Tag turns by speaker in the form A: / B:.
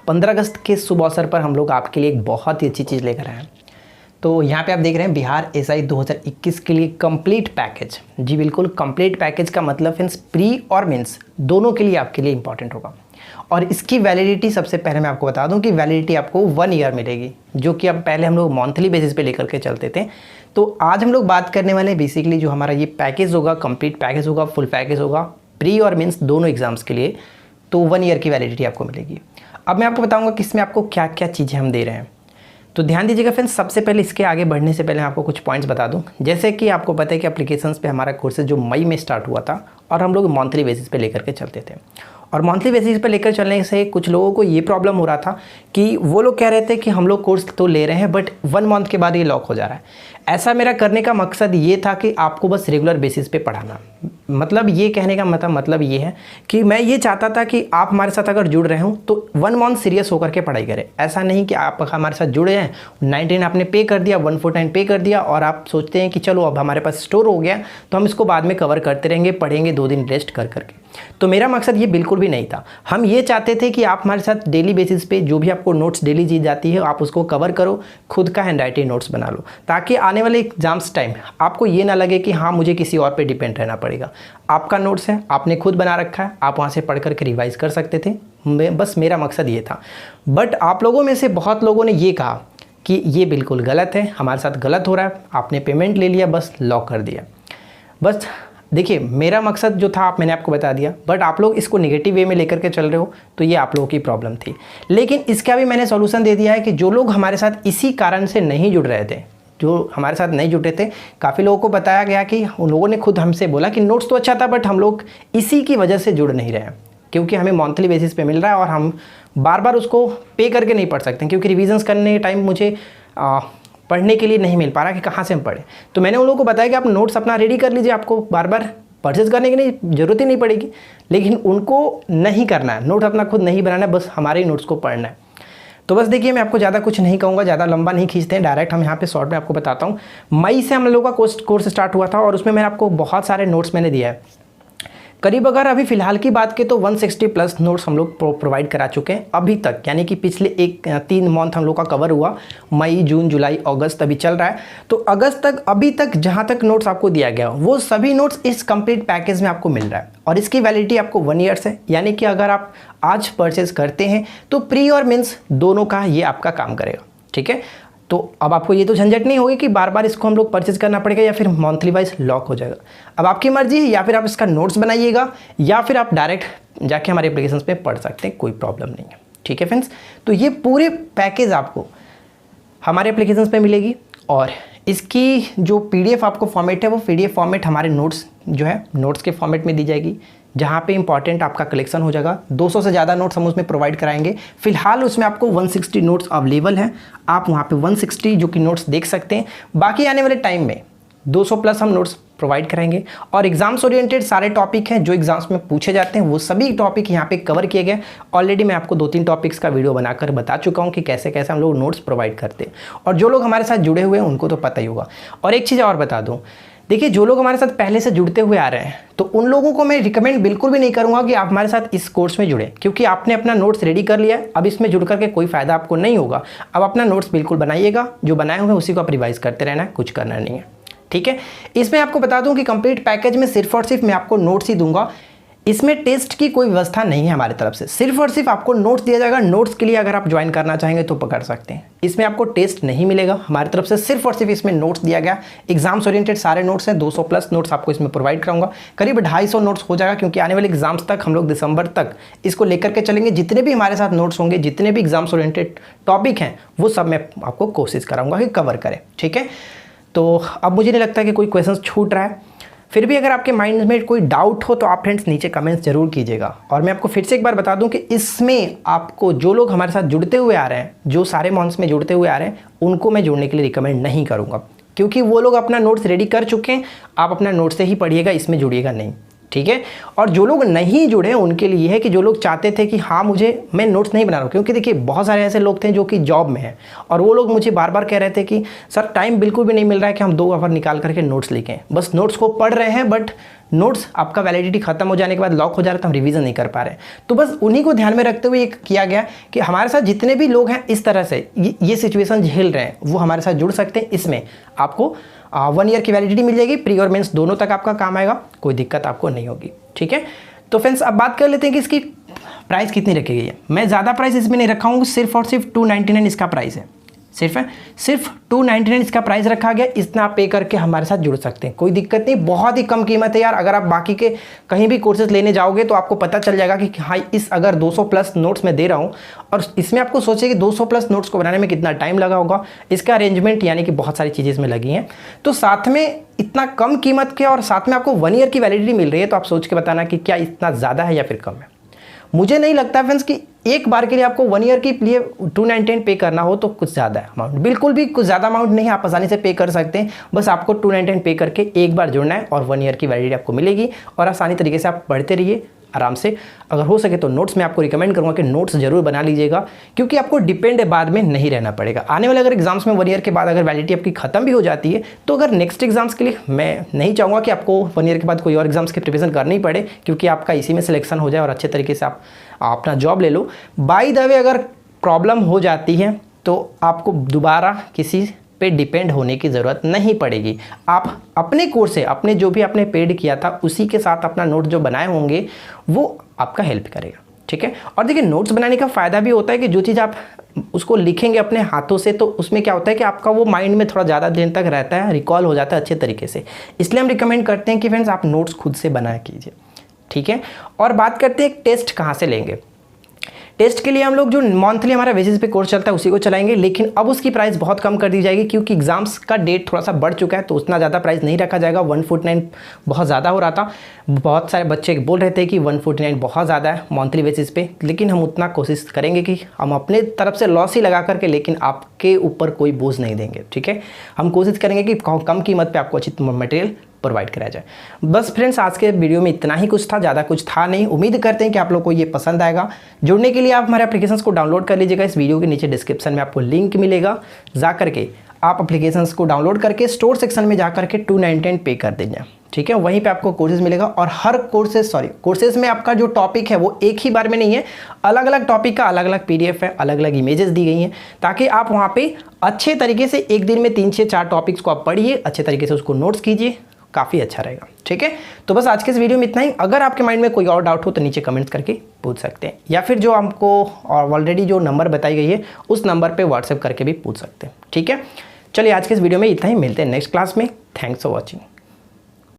A: 15 अगस्त के शुभ अवसर पर हम लोग आपके लिए एक बहुत ही अच्छी चीज़ लेकर आए हैं। तो यहाँ पे आप देख रहे हैं बिहार एसआई 2021 के लिए कंप्लीट पैकेज। जी बिल्कुल, कंप्लीट पैकेज का मतलब फ्रेंड्स प्री और मेंस दोनों के लिए आपके लिए इंपॉर्टेंट होगा। और इसकी वैलिडिटी सबसे पहले मैं आपको बता दूं कि वैलिडिटी आपको 1 ईयर मिलेगी, जो कि अब पहले हम लोग मंथली बेसिस पे लेकर के चलते थे। तो आज हम लोग बात करने वाले हैं बेसिकली जो हमारा ये पैकेज होगा, कंप्लीट पैकेज होगा, फुल पैकेज होगा, प्री और मेंस दोनों एग्जाम्स के लिए। तो 1 ईयर की वैलिडिटी आपको मिलेगी। अब मैं आपको बताऊँगा कि इसमें आपको क्या क्या चीज़ें हम दे रहे हैं। तो ध्यान दीजिएगा फ्रेंड्स, सबसे पहले इसके आगे बढ़ने से पहले आपको कुछ पॉइंट्स बता दूं। जैसे कि आपको पता है कि एप्लीकेशंस पे हमारा कोर्सेज जो मई में स्टार्ट हुआ था और हम लोग मंथली बेसिस पे लेकर के चलते थे। और मंथली बेसिस पे लेकर चलने से कुछ लोगों को ये प्रॉब्लम हो रहा था कि वो लोग कह रहे थे कि हम लोग कोर्स तो ले रहे हैं बट 1 मंथ के बाद ये लॉक हो जा रहा है। ऐसा मेरा करने का मकसद ये था कि आपको बस रेगुलर बेसिस पे पढ़ाना। मतलब ये कहने का मतलब ये है कि मैं ये चाहता था कि आप हमारे साथ अगर जुड़ रहे हो तो 1 मंथ सीरियस होकर के पढ़ाई करें। ऐसा नहीं कि आप हमारे साथ जुड़े हैं, 99 आपने पे कर दिया, 149 पे कर दिया और आप सोचते हैं कि चलो अब हमारे पास स्टोर हो गया तो हम इसको बाद में कवर करते रहेंगे, पढ़ेंगे 2 दिन रेस्ट कर करके। तो मेरा मकसद ये बिल्कुल भी नहीं था। हम ये चाहते थे कि आप हमारे साथ डेली बेसिस पे जो भी आपको नोट्स डेली दी जाती है आप उसको कवर करो, खुद का हैंड राइटिंग नोट्स बना लो, ताकि आने वाले एग्जाम्स टाइम आपको ये ना लगे कि हाँ मुझे किसी और पे डिपेंड रहना पड़ेगा। आपका नोट्स है, आपने खुद बना रखा है, आप वहाँ से पढ़ करके रिवाइज कर सकते थे। बस मेरा मकसद ये था। बट आप लोगों में से बहुत लोगों ने ये कहा कि ये बिल्कुल गलत है, हमारे साथ गलत हो रहा है, आपने पेमेंट ले लिया, बस लॉक कर दिया। बस देखिए, मेरा मकसद जो था मैंने आपको बता दिया, बट आप लोग इसको नेगेटिव वे में लेकर के चल रहे हो तो ये आप लोगों की प्रॉब्लम थी। लेकिन इसका भी मैंने सॉल्यूशन दे दिया है कि जो लोग हमारे साथ इसी कारण से नहीं जुड़ रहे थे, जो हमारे साथ नहीं जुटे थे, काफ़ी लोगों को बताया गया कि उन लोगों ने खुद हमसे बोला कि नोट्स तो अच्छा था बट हम लोग इसी की वजह से जुड़ नहीं रहे हैं, क्योंकि हमें मंथली बेसिस पे मिल रहा है और हम बार बार उसको पे करके नहीं पढ़ सकते, क्योंकि रिविजन्स करने के टाइम मुझे पढ़ने के लिए नहीं मिल पा रहा कि कहाँ से हम पढ़ें। तो मैंने उन लोगों को बताया कि आप नोट्स अपना रेडी कर लीजिए, आपको बार बार परचेज करने की नहीं ज़रूरत ही नहीं पड़ेगी। लेकिन उनको नहीं करना है, नोट्स अपना खुद नहीं बनाना है, बस हमारे ही नोट्स को पढ़ना है। तो बस देखिए, मैं आपको ज़्यादा कुछ नहीं कहूँगा, ज़्यादा लंबा नहीं खींचते हैं, डायरेक्ट हम यहाँ पे शॉर्ट में आपको बताता हूँ। मई से हम लोगों का कोर्स स्टार्ट हुआ था और उसमें मैंने आपको बहुत सारे नोट्स मैंने दिया है। करीब अगर अभी फ़िलहाल की बात की तो 160 प्लस नोट्स हम लोग प्रोवाइड करा चुके हैं अभी तक, यानी कि पिछले 3 मंथ हम लोग का कवर हुआ। मई, जून, जुलाई, अगस्त अभी चल रहा है। तो अगस्त तक अभी तक जहाँ तक नोट्स आपको दिया गया वो सभी नोट्स इस कंप्लीट पैकेज में आपको मिल रहा है और इसकी वैलिडिटी आपको 1 ईयर है। यानी कि अगर आप आज परचेज करते हैं तो प्री और मेंस दोनों का ये आपका काम करेगा। ठीक है, तो अब आपको ये तो झंझट नहीं होगी कि बार बार इसको हम लोग परचेज करना पड़ेगा या फिर मंथली वाइज लॉक हो जाएगा। अब आपकी मर्जी है, या फिर आप इसका नोट्स बनाइएगा या फिर आप डायरेक्ट जाके हमारे एप्लीकेशंस पे पढ़ सकते हैं, कोई प्रॉब्लम नहीं है। ठीक है फ्रेंड्स, तो ये पूरे पैकेज आपको हमारे एप्लीकेशंस पे मिलेगी और इसकी जो PDF आपको फॉर्मेट है वो PDF फॉर्मेट हमारे नोट्स जो है नोट्स के फॉर्मेट में दी जाएगी, जहाँ पे इंपॉर्टेंट आपका कलेक्शन हो जाएगा। 200 से ज़्यादा नोट्स हम उसमें प्रोवाइड कराएंगे। फिलहाल उसमें आपको 160 नोट्स अवेलेबल हैं, आप वहाँ पे 160 जो कि नोट्स देख सकते हैं। बाकी आने वाले टाइम में 200 प्लस हम नोट्स प्रोवाइड करेंगे और एग्जाम्स ओरिएंटेड सारे टॉपिक हैं जो एग्जाम्स में पूछे जाते हैं, वो सभी टॉपिक यहाँ पे कवर किए गए। ऑलरेडी मैं आपको 2-3 टॉपिक्स का वीडियो बनाकर बता चुका हूँ कि कैसे कैसे हम लोग नोट्स प्रोवाइड करते हैं, और जो लोग हमारे साथ जुड़े हुए हैं उनको तो पता ही होगा। और एक चीज़ और बता दूँ, देखिए, जो लोग हमारे साथ पहले से जुड़ते हुए आ रहे हैं तो उन लोगों को मैं रिकमेंड बिल्कुल भी नहीं करूंगा कि आप हमारे साथ इस कोर्स में जुड़ें, क्योंकि आपने अपना नोट्स रेडी कर लिया है। अब इसमें जुड़ करके कोई फ़ायदा आपको नहीं होगा। अब अपना नोट्स बिल्कुल बनाइएगा, जो बनाए हुए हैं उसी को आप रिवाइज करते रहना है, कुछ करना नहीं है। ठीक है, इसमें आपको बता दूं कि कंप्लीट पैकेज में सिर्फ और सिर्फ मैं आपको नोट्स ही दूंगा। इसमें टेस्ट की कोई व्यवस्था नहीं है हमारी तरफ से, सिर्फ और सिर्फ आपको नोट्स दिया जाएगा। नोट्स के लिए अगर आप ज्वाइन करना चाहेंगे तो पकड़ सकते हैं। इसमें आपको टेस्ट नहीं मिलेगा हमारी तरफ से, सिर्फ और सिर्फ इसमें नोट्स दिया गया। एग्जाम्स ओरिएंटेड सारे नोट्स हैं, 200 प्लस नोट्स आपको इसमें प्रोवाइड कराऊंगा। करीब 250 नोट्स हो जाएगा, क्योंकि आने वाले एग्जाम्स तक हम लोग दिसंबर तक इसको लेकर के चलेंगे। जितने भी हमारे साथ नोट्स होंगे, जितने भी एग्जाम्स ओरिएंटेड टॉपिक हैं, वो सब मैं आपको कोशिश कराऊंगा कि कवर करें। ठीक है, तो अब मुझे नहीं लगता कि कोई क्वेश्चन छूट रहा है। फिर भी अगर आपके माइंड में कोई डाउट हो तो आप फ्रेंड्स नीचे कमेंट्स जरूर कीजिएगा। और मैं आपको फिर से एक बार बता दूं कि इसमें आपको जो लोग हमारे साथ जुड़ते हुए आ रहे हैं, जो सारे मंथ्स में जुड़ते हुए आ रहे हैं, उनको मैं जुड़ने के लिए रिकमेंड नहीं करूंगा, क्योंकि वो लोग अपना नोट्स रेडी कर चुके हैं। आप अपना नोट्स से ही पढ़िएगा, इसमें जुड़िएगा नहीं। ठीक है। और जो लोग नहीं जुड़े हैं उनके लिए है कि जो लोग चाहते थे कि हाँ मैं नोट्स नहीं बना रहा हूँ, क्योंकि देखिए बहुत सारे ऐसे लोग थे जो कि जॉब में हैं और वो लोग मुझे बार बार कह रहे थे कि सर टाइम बिल्कुल भी नहीं मिल रहा है कि हम 2 आवर निकाल करके नोट्स लिखें, बस नोट्स को पढ़ रहे हैं बट नोट्स आपका वैलिडिटी खत्म हो जाने के बाद लॉक हो जा रहा है तो हम रिवीजन नहीं कर पा रहे। तो बस उन्हीं को ध्यान में रखते हुए ये किया गया कि हमारे साथ जितने भी लोग हैं इस तरह से ये सिचुएशन झेल रहे हैं वो हमारे साथ जुड़ सकते हैं। इसमें आपको 1 ईयर की वैलिडिटी मिल जाएगी, प्री और मेंस दोनों तक आपका काम आएगा, कोई दिक्कत आपको नहीं होगी, ठीक है। तो फ्रेंड्स अब बात कर लेते हैं कि इसकी प्राइस कितनी रखी गई है। मैं ज़्यादा प्राइस इसमें नहीं रखा हूँ, सिर्फ और सिर्फ 299 इसका प्राइस है, सिर्फ 299 इसका प्राइस रखा गया। इतना आप पे करके हमारे साथ जुड़ सकते हैं, कोई दिक्कत नहीं, बहुत ही कम कीमत है यार। अगर आप बाकी के कहीं भी कोर्सेज लेने जाओगे तो आपको पता चल जाएगा कि हाँ इस अगर 200 प्लस नोट्स मैं दे रहा हूँ और इसमें आपको सोचिए कि 200 प्लस नोट्स को बनाने में कितना टाइम लगा होगा, इसका अरेंजमेंट यानी कि बहुत सारी चीज़ें इसमें लगी हैं। तो साथ में इतना कम कीमत के और साथ में आपको 1 ईयर की वैलिडिटी मिल रही है, तो आप सोच के बताना कि क्या इतना ज़्यादा है या फिर कम है। मुझे नहीं लगता फ्रेंड्स कि एक बार के लिए आपको 1 ईयर के लिए 299 पे करना हो तो कुछ ज़्यादा है अमाउंट, बिल्कुल भी कुछ ज़्यादा अमाउंट नहीं है, आप आसानी से पे कर सकते हैं। बस आपको 299 पे करके एक बार जुड़ना है और 1 ईयर की वैलिडिटी आपको मिलेगी और आसानी तरीके से आप पढ़ते रहिए आराम से। अगर हो सके तो नोट्स मैं आपको रिकमेंड करूँगा कि नोट्स जरूर बना लीजिएगा, क्योंकि आपको डिपेंड बाद में नहीं रहना पड़ेगा। आने वाले अगर एग्जाम्स में 1 ईयर के बाद अगर वैलिडिटी आपकी खत्म भी हो जाती है तो अगर नेक्स्ट एग्जाम्स के लिए मैं नहीं चाहूँगा कि आपको 1 ईयर के बाद कोई और एग्जाम्स की प्रिपरेशन करनी पड़े, क्योंकि आपका इसी में सिलेक्शन हो जाए और अच्छे तरीके से आप अपना जॉब ले लो। बाय द वे अगर प्रॉब्लम हो जाती है तो आपको दोबारा किसी पे डिपेंड होने की ज़रूरत नहीं पड़ेगी। आप अपने कोर्स से अपने जो भी आपने पेड किया था उसी के साथ अपना नोट जो बनाए होंगे वो आपका हेल्प करेगा, ठीक है। और देखिए नोट्स बनाने का फ़ायदा भी होता है कि जो चीज़ आप उसको लिखेंगे अपने हाथों से तो उसमें क्या होता है कि आपका वो माइंड में थोड़ा ज़्यादा दिन तक रहता है, रिकॉल हो जाता है अच्छे तरीके से। इसलिए हम रिकमेंड करते हैं कि फ्रेंड्स आप नोट्स खुद से बनाया कीजिए, ठीक है। और बात करते हैं टेस्ट कहाँ से लेंगे। टेस्ट के लिए हम लोग जो मंथली हमारा बेसिस पे कोर्स चलता है उसी को चलाएंगे, लेकिन अब उसकी प्राइस बहुत कम कर दी जाएगी क्योंकि एग्जाम्स का डेट थोड़ा सा बढ़ चुका है, तो उतना ज़्यादा प्राइस नहीं रखा जाएगा। 149 बहुत ज़्यादा हो रहा था, बहुत सारे बच्चे बोल रहे थे कि 149 बहुत ज़्यादा है मंथली बेसिस पे, लेकिन हम उतना कोशिश करेंगे कि हम अपने तरफ से लॉस ही लगा करके लेकिन आपके ऊपर कोई बोझ नहीं देंगे, ठीक है। हम कोशिश करेंगे कि कम कीमत पर आपको अच्छी मटेरियल प्रोवाइड कराया जाए। बस फ्रेंड्स आज के वीडियो में इतना ही कुछ था, ज़्यादा कुछ था नहीं। उम्मीद करते हैं कि आप लोग को ये पसंद आएगा। जुड़ने के लिए आप हमारे एप्लीकेशंस को डाउनलोड कर लीजिएगा, इस वीडियो के नीचे डिस्क्रिप्शन में आपको लिंक मिलेगा, जा करके आप एप्लीकेशंस को डाउनलोड करके स्टोर सेक्शन में जा करके 299 पे कर दीजिए, ठीक है। वहीं पे आपको कोर्सेज मिलेगा और हर कोर्सेज में आपका जो टॉपिक है वो एक ही बार में नहीं है, अलग अलग टॉपिक का अलग अलग PDF है, अलग अलग इमेजेस दी गई हैं, ताकि आप वहाँ पे अच्छे तरीके से एक दिन में 3 से 4 टॉपिक्स को आप पढ़िए, अच्छे तरीके से उसको नोट्स कीजिए, काफ़ी अच्छा रहेगा, ठीक है। तो बस आज के इस वीडियो में इतना ही। अगर आपके माइंड में कोई और डाउट हो तो नीचे कमेंट्स करके पूछ सकते हैं, या फिर जो हमको ऑलरेडी जो नंबर बताई गई है उस नंबर पे व्हाट्सएप करके भी पूछ सकते हैं, ठीक है। चलिए आज के इस वीडियो में इतना ही, मिलते हैं नेक्स्ट क्लास में। Thanks for watching.